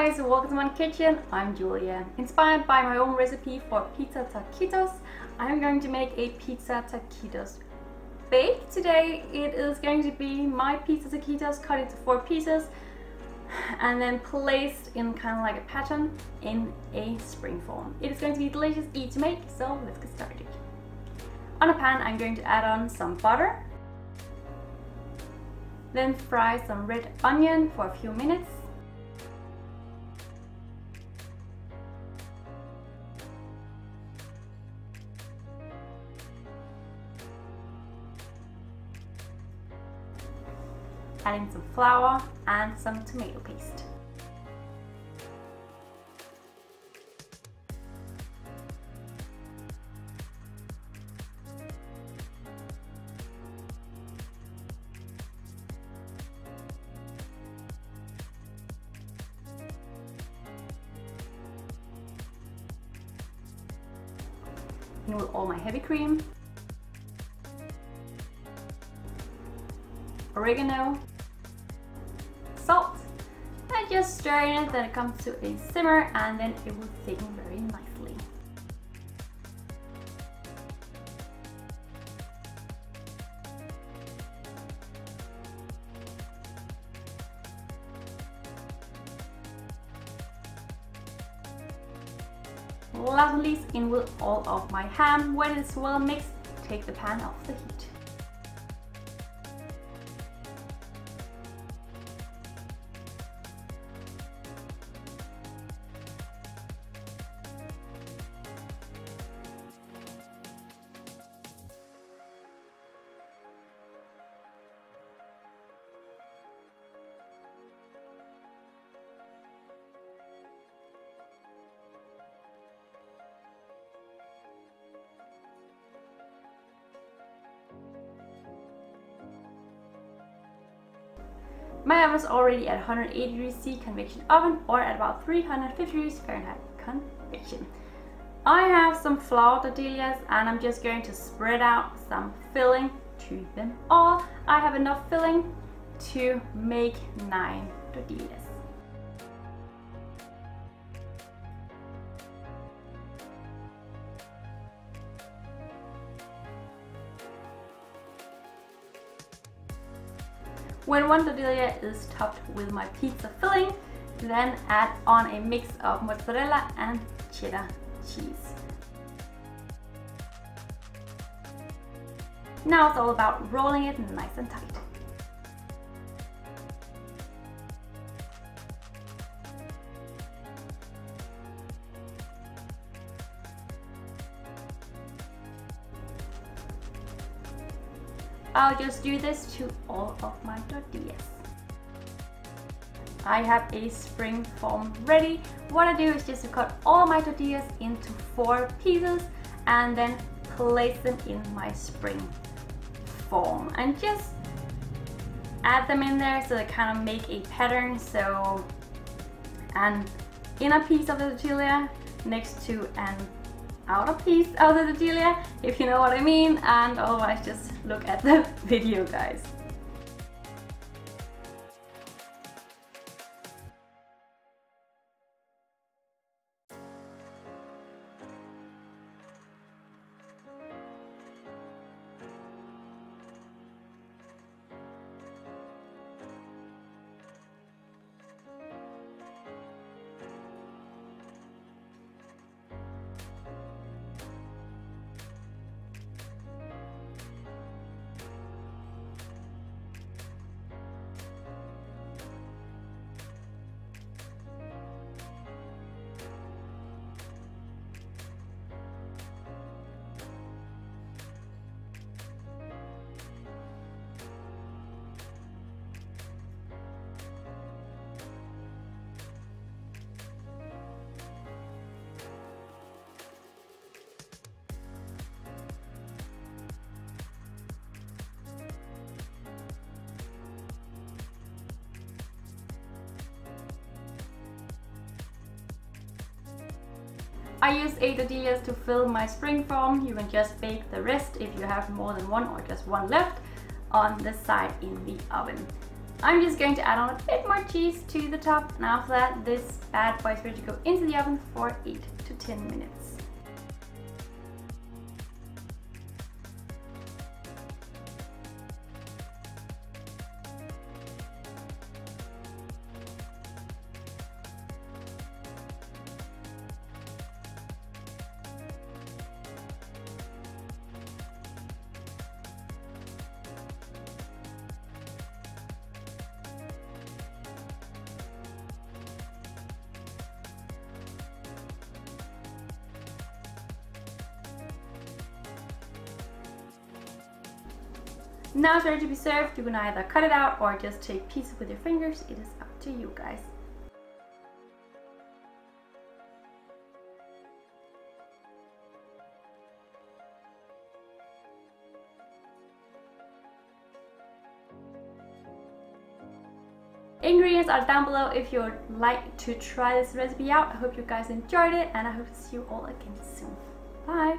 guys, welcome to my kitchen. I'm Julia. Inspired by my own recipe for pizza taquitos, I'm going to make a pizza taquitos bake. Today it is going to be my pizza taquitos cut into 4 pieces and then placed in kind of like a pattern in a spring form. It is going to be delicious, easy to make, so let's get started. On a pan I'm going to add on some butter, then fry some red onion for a few minutes. Adding some flour and some tomato paste. In with all my heavy cream, oregano, salt, and just stirring it, then it comes to a simmer and then it will thicken very nicely. Last but not least, in with all of my ham. When it's well mixed, take the pan off the heat. My oven is already at 180 degrees C convection oven, or at about 350 degrees Fahrenheit convection. I have some flour tortillas and I'm just going to spread out some filling to them all. I have enough filling to make 9 tortillas. When one tortilla is topped with my pizza filling, then add on a mix of mozzarella and cheddar cheese. Now it's all about rolling it nice and tight. I'll just do this to all of my tortillas. I have a spring form ready. What I do is just to cut all my tortillas into 4 pieces and then place them in my spring form and just add them in there so they kind of make a pattern. So an inner piece of the tortilla next to an outer piece of the tortilla, if you know what I mean, and otherwise just look at the video, guys. I use 8 tortillas to fill my spring form. You can just bake the rest if you have more than one or just one left on the side in the oven. I'm just going to add on a bit more cheese to the top, and after that this bad boy is ready to go into the oven for 8 to 10 minutes. Now it's ready to be served. You can either cut it out or just take pieces with your fingers. It is up to you guys. Ingredients are down below if you would like to try this recipe out. I hope you guys enjoyed it, and I hope to see you all again soon. Bye!